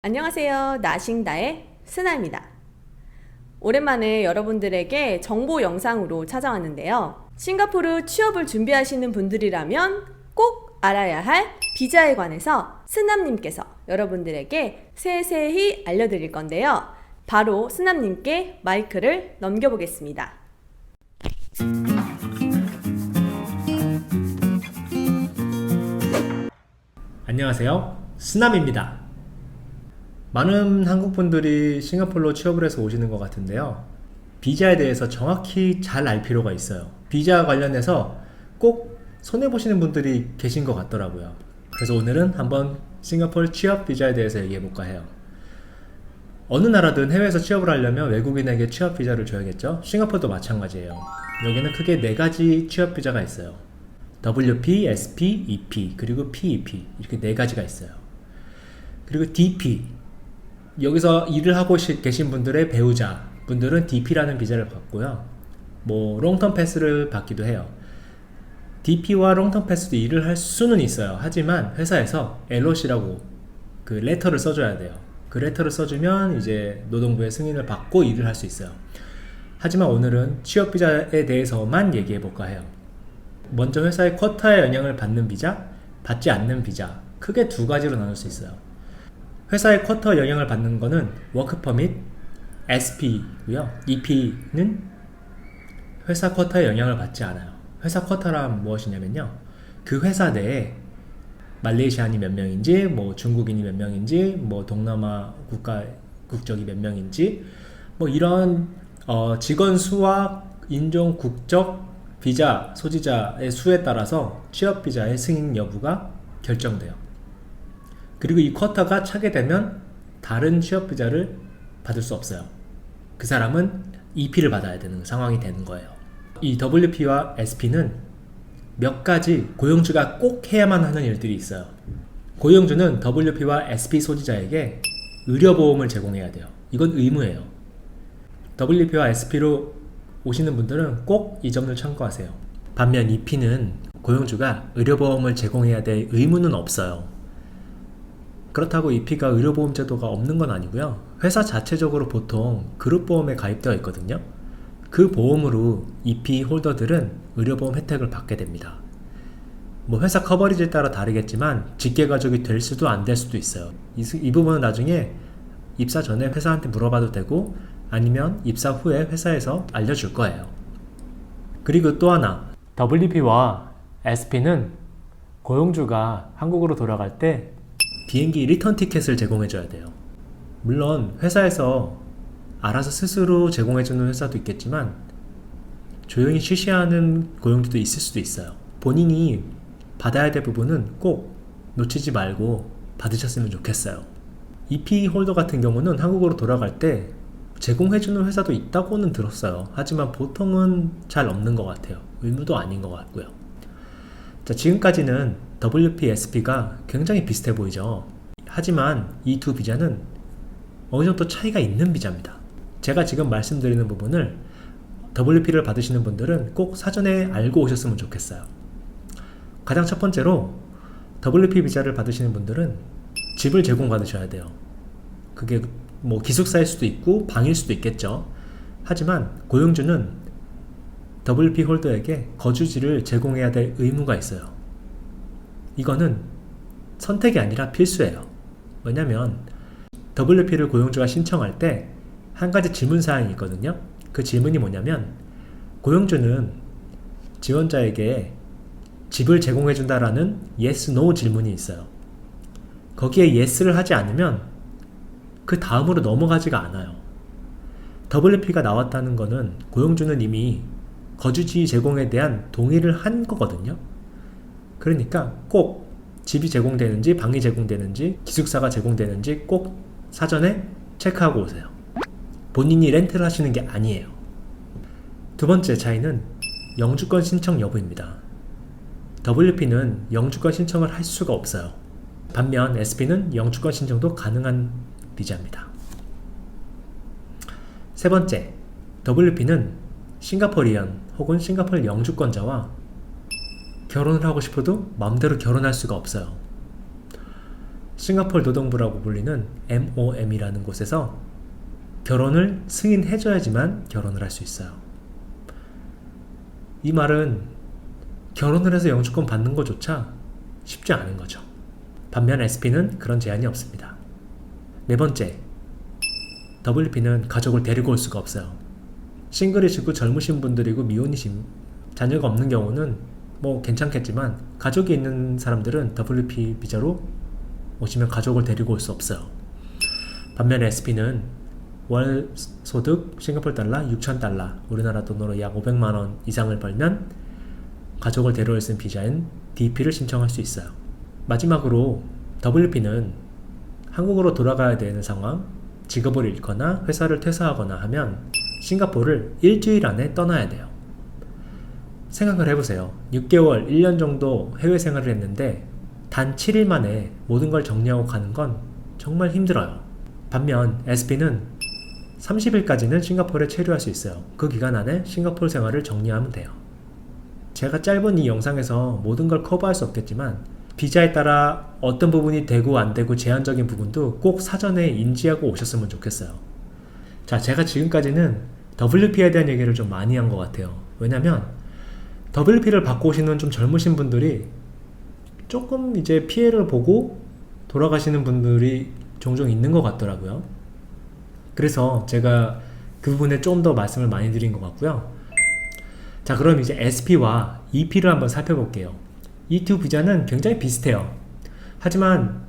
안녕하세요. 나싱다의 스나입니다. 오랜만에 여러분들에게 정보 영상으로 찾아왔는데요. 싱가포르 취업을 준비하시는 분들이라면 꼭 알아야 할 비자에 관해서 스남님께서 여러분들에게 세세히 알려드릴 건데요. 바로 스남님께 마이크를 넘겨보겠습니다. 안녕하세요. 스남입니다. 많은 한국분들이 싱가포르로 취업을 해서 오시는 것 같은데요. 비자에 대해서 정확히 잘 알 필요가 있어요. 비자 관련해서 꼭 손해보시는 분들이 계신 것 같더라고요. 그래서 오늘은 한번 싱가포르 취업 비자에 대해서 얘기해볼까 해요. 어느 나라든 해외에서 취업을 하려면 외국인에게 취업 비자를 줘야겠죠? 싱가포르도 마찬가지예요. 여기는 크게 4가지 취업 비자가 있어요. WP, SP, EP, 그리고 PEP 이렇게 4가지가 있어요. 그리고 DP, 여기서 일을 하고 계신 분들의 배우자 분들은 DP라는 비자를 받고요. 롱텀 패스를 받기도 해요. DP와 롱텀 패스도 일을 할 수는 있어요. 하지만 회사에서 LOC라고 그 레터를 써줘야 돼요. 그 레터를 써주면 이제 노동부의 승인을 받고 일을 할 수 있어요. 하지만 오늘은 취업 비자에 대해서만 얘기해 볼까 해요. 먼저 회사의 쿼타에 영향을 받는 비자, 받지 않는 비자, 크게 2가지로 나눌 수 있어요. 회사의 쿼터 영향을 받는 거는 워크 퍼밋, SP고요. EP는 회사 쿼터에 영향을 받지 않아요. 회사 쿼터란 무엇이냐면요. 그 회사 내에 말레이시안이 몇 명인지, 중국인이 몇 명인지, 동남아 국가 국적이 몇 명인지, 이런 직원 수와 인종, 국적, 비자 소지자의 수에 따라서 취업 비자의 승인 여부가 결정돼요. 그리고 이 쿼터가 차게 되면 다른 취업 비자를 받을 수 없어요. 그 사람은 EP를 받아야 되는 상황이 되는 거예요. 이 WP와 SP는 몇 가지 고용주가 꼭 해야만 하는 일들이 있어요. 고용주는 WP와 SP 소지자에게 의료보험을 제공해야 돼요. 이건 의무예요. WP와 SP로 오시는 분들은 꼭 이 점을 참고하세요. 반면 EP는 고용주가 의료보험을 제공해야 될 의무는 없어요. 그렇다고 EP가 의료보험 제도가 없는 건 아니고요. 회사 자체적으로 보통 그룹보험에 가입되어 있거든요. 그 보험으로 EP 홀더들은 의료보험 혜택을 받게 됩니다. 회사 커버리지에 따라 다르겠지만 직계가족이 될 수도 안 될 수도 있어요. 이 부분은 나중에 입사 전에 회사한테 물어봐도 되고 아니면 입사 후에 회사에서 알려줄 거예요. 그리고 또 하나, WP와 SP는 고용주가 한국으로 돌아갈 때 비행기 리턴 티켓을 제공해줘야 돼요. 물론 회사에서 알아서 스스로 제공해주는 회사도 있겠지만 조용히 쉬쉬하는 고용주도 있을 수도 있어요. 본인이 받아야 될 부분은 꼭 놓치지 말고 받으셨으면 좋겠어요. EP 홀더 같은 경우는 한국으로 돌아갈 때 제공해주는 회사도 있다고는 들었어요. 하지만 보통은 잘 없는 것 같아요. 의무도 아닌 것 같고요. 자, 지금까지는 WP, SP가 굉장히 비슷해 보이죠. 하지만 이 2 비자는 어느 정도 차이가 있는 비자입니다. 제가 지금 말씀드리는 부분을 WP를 받으시는 분들은 꼭 사전에 알고 오셨으면 좋겠어요. 가장 첫 번째로 WP 비자를 받으시는 분들은 집을 제공받으셔야 돼요. 그게 기숙사일 수도 있고 방일 수도 있겠죠. 하지만 고용주는 WP 홀더에게 거주지를 제공해야 될 의무가 있어요. 이거는 선택이 아니라 필수예요. 왜냐면 WP를 고용주가 신청할 때 한 가지 질문사항이 있거든요. 그 질문이 뭐냐면 고용주는 지원자에게 집을 제공해준다라는 yes, no 질문이 있어요. 거기에 yes를 하지 않으면 그 다음으로 넘어가지가 않아요. WP가 나왔다는 거는 고용주는 이미 거주지 제공에 대한 동의를 한 거거든요. 그러니까 꼭 집이 제공되는지 방이 제공되는지 기숙사가 제공되는지 꼭 사전에 체크하고 오세요. 본인이 렌트를 하시는 게 아니에요. 두 번째 차이는 영주권 신청 여부입니다. WP는 영주권 신청을 할 수가 없어요. 반면 SP는 영주권 신청도 가능한 비자입니다. 세 번째, WP는 싱가포리언 혹은 싱가포르 영주권자와 결혼을 하고 싶어도 마음대로 결혼할 수가 없어요. 싱가포르 노동부라고 불리는 MOM이라는 곳에서 결혼을 승인해줘야지만 결혼을 할 수 있어요. 이 말은 결혼을 해서 영주권 받는 것조차 쉽지 않은 거죠. 반면 SP는 그런 제한이 없습니다. 네 번째, WP는 가족을 데리고 올 수가 없어요. 싱글이시고 젊으신 분들이고 미혼이신 자녀가 없는 경우는 뭐 괜찮겠지만 가족이 있는 사람들은 WP 비자로 오시면 가족을 데리고 올 수 없어요. 반면 SP는 월 소득 싱가포르 달러 6,000달러, 우리나라 돈으로 약 500만원 이상을 벌면 가족을 데려올 수 있는 비자인 DP를 신청할 수 있어요. 마지막으로 WP는 한국으로 돌아가야 되는 상황, 직업을 잃거나 회사를 퇴사하거나 하면 싱가포르를 일주일 안에 떠나야 돼요. 생각을 해보세요. 6개월, 1년 정도 해외 생활을 했는데 단 7일 만에 모든 걸 정리하고 가는 건 정말 힘들어요. 반면 SP는 30일까지는 싱가포르에 체류할 수 있어요. 그 기간 안에 싱가포르 생활을 정리하면 돼요. 제가 짧은 이 영상에서 모든 걸 커버할 수 없겠지만 비자에 따라 어떤 부분이 되고 안 되고 제한적인 부분도 꼭 사전에 인지하고 오셨으면 좋겠어요. 자, 제가 지금까지는 WP에 대한 얘기를 좀 많이 한 것 같아요. 왜냐면 WP를 받고 오시는 좀 젊으신 분들이 조금 이제 피해를 보고 돌아가시는 분들이 종종 있는 것 같더라고요. 그래서 제가 그 부분에 좀 더 말씀을 많이 드린 것 같고요. 자, 그럼 이제 SP와 EP를 한번 살펴볼게요. 이 두 비자는 굉장히 비슷해요. 하지만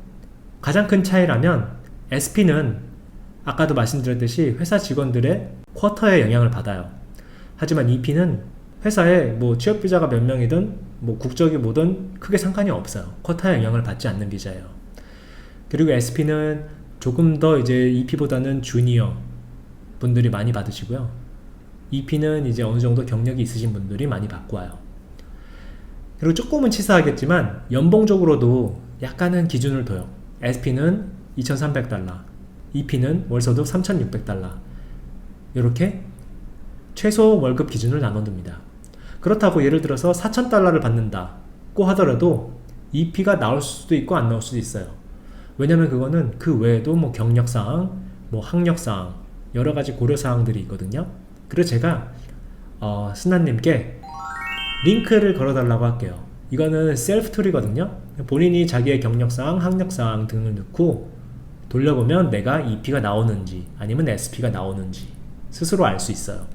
가장 큰 차이라면 SP는 아까도 말씀드렸듯이 회사 직원들의 쿼터에 영향을 받아요. 하지만 EP는 회사에 뭐 취업 비자가 몇 명이든 뭐 국적이 뭐든 크게 상관이 없어요. 쿼터에 영향을 받지 않는 비자예요. 그리고 SP는 조금 더 이제 EP보다는 주니어 분들이 많이 받으시고요. EP는 이제 어느 정도 경력이 있으신 분들이 많이 받고 와요. 그리고 조금은 치사하겠지만 연봉적으로도 약간은 기준을 둬요. SP는 2,300달러, EP는 월소득 3,600달러. 이렇게 최소 월급 기준을 나눠둡니다. 그렇다고 예를 들어서 4,000달러를 받는다고 하더라도 EP가 나올 수도 있고 안 나올 수도 있어요. 왜냐면 그거는 그 외에도 뭐 경력사항, 뭐 학력사항, 여러가지 고려사항들이 있거든요. 그래서 제가 스나님께 링크를 걸어달라고 할게요. 이거는 셀프 툴이거든요. 본인이 자기의 경력사항, 학력사항 등을 넣고 돌려보면 내가 EP가 나오는지 아니면 SP가 나오는지 스스로 알 수 있어요.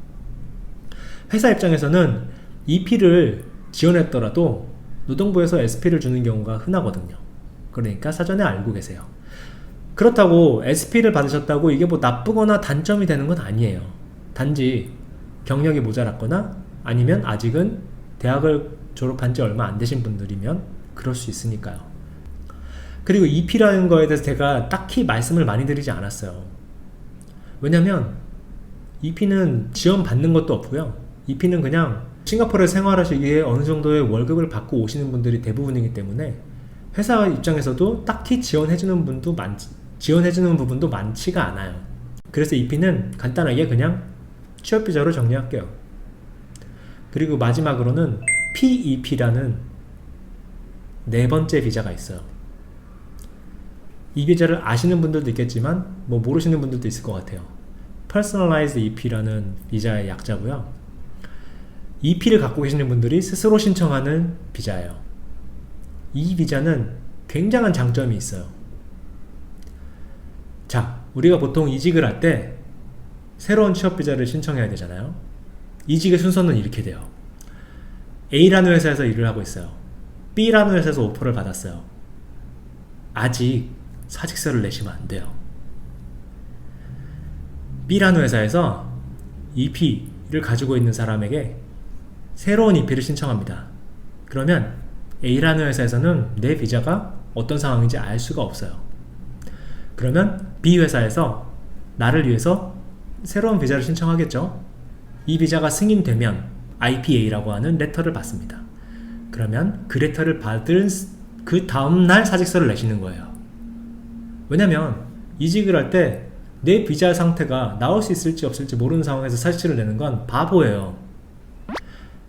회사 입장에서는 EP를 지원했더라도 노동부에서 SP를 주는 경우가 흔하거든요. 그러니까 사전에 알고 계세요. 그렇다고 SP를 받으셨다고 이게 뭐 나쁘거나 단점이 되는 건 아니에요. 단지 경력이 모자랐거나 아니면 아직은 대학을 졸업한 지 얼마 안 되신 분들이면 그럴 수 있으니까요. 그리고 EP라는 거에 대해서 제가 딱히 말씀을 많이 드리지 않았어요. 왜냐면 EP는 지원받는 것도 없고요. EP는 그냥 싱가포르에 생활하시기에 어느 정도의 월급을 받고 오시는 분들이 대부분이기 때문에 회사 입장에서도 딱히 지원해주는 부분도 많지가 않아요. 그래서 EP는 간단하게 그냥 취업비자로 정리할게요. 그리고 마지막으로는 PEP라는 네 번째 비자가 있어요. 이 비자를 아시는 분들도 있겠지만 뭐 모르시는 분들도 있을 것 같아요. Personalized EP라는 비자의 약자고요. EP를 갖고 계시는 분들이 스스로 신청하는 비자예요. 이 비자는 굉장한 장점이 있어요. 자, 우리가 보통 이직을 할 때 새로운 취업 비자를 신청해야 되잖아요. 이직의 순서는 이렇게 돼요. A라는 회사에서 일을 하고 있어요. B라는 회사에서 오퍼를 받았어요. 아직 사직서를 내시면 안 돼요. B라는 회사에서 EP를 가지고 있는 사람에게 새로운 EP를 신청합니다. 그러면 A라는 회사에서는 내 비자가 어떤 상황인지 알 수가 없어요. 그러면 B 회사에서 나를 위해서 새로운 비자를 신청하겠죠. 이 비자가 승인되면 IPA라고 하는 레터를 받습니다. 그러면 그 레터를 받은 그 다음날 사직서를 내시는 거예요. 왜냐면 이직을 할 때 내 비자 상태가 나올 수 있을지 없을지 모르는 상황에서 사직서를 내는 건 바보예요.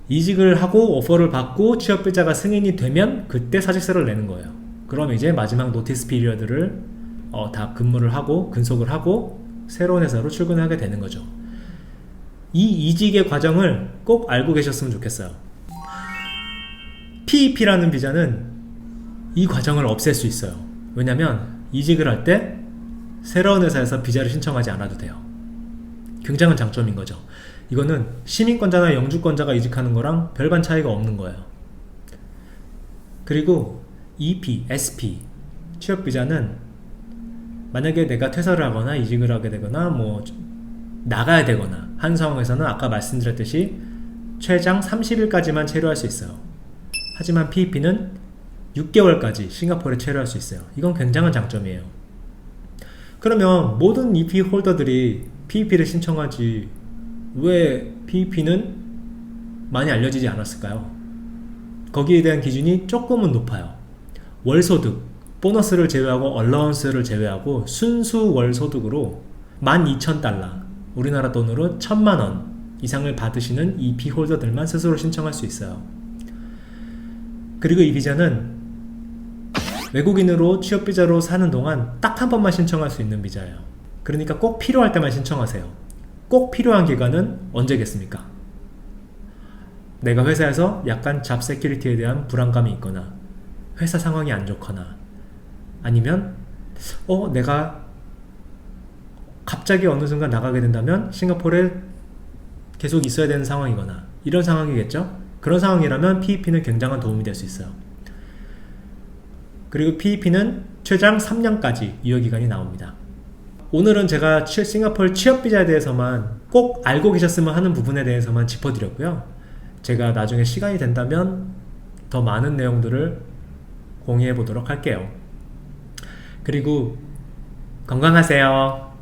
이직을 하고 오퍼를 받고 취업 비자가 승인이 되면 그때 사직서를 내는 거예요. 그럼 이제 마지막 노티스 피리어드를 다 근무를 하고 근속을 하고 새로운 회사로 출근하게 되는 거죠. 이 이직의 과정을 꼭 알고 계셨으면 좋겠어요. PEP라는 비자는 이 과정을 없앨 수 있어요. 왜냐면 이직을 할 때 새로운 회사에서 비자를 신청하지 않아도 돼요. 굉장한 장점인 거죠. 이거는 시민권자나 영주권자가 이직하는 거랑 별반 차이가 없는 거예요. 그리고 EP, SP 취업비자는 만약에 내가 퇴사를 하거나 이직을 하게 되거나 뭐 나가야 되거나 한 상황에서는 아까 말씀드렸듯이 최장 30일까지만 체류할 수 있어요. 하지만 PEP는 6개월까지 싱가포르에 체류할 수 있어요. 이건 굉장한 장점이에요. 그러면 모든 EP 홀더들이 PEP를 신청하지 왜 PEP는 많이 알려지지 않았을까요? 거기에 대한 기준이 조금은 높아요. 월소득, 보너스를 제외하고 얼라운스를 제외하고 순수 월소득으로 12,000달러, 우리나라 돈으로 1,000만원 이상을 받으시는 EP 홀더들만 스스로 신청할 수 있어요. 그리고 이 비자는 외국인으로 취업비자로 사는 동안 딱 한 번만 신청할 수 있는 비자예요. 그러니까 꼭 필요할 때만 신청하세요. 꼭 필요한 기간은 언제겠습니까? 내가 회사에서 약간 잡 세큐리티에 대한 불안감이 있거나 회사 상황이 안 좋거나 아니면 내가 갑자기 어느 순간 나가게 된다면 싱가포르에 계속 있어야 되는 상황이거나 이런 상황이겠죠? 그런 상황이라면 PEP는 굉장한 도움이 될 수 있어요. 그리고 PEP는 최장 3년까지 유효기간이 나옵니다. 오늘은 제가 싱가포르 취업비자에 대해서만 꼭 알고 계셨으면 하는 부분에 대해서만 짚어드렸고요. 제가 나중에 시간이 된다면 더 많은 내용들을 공유해 보도록 할게요. 그리고 건강하세요.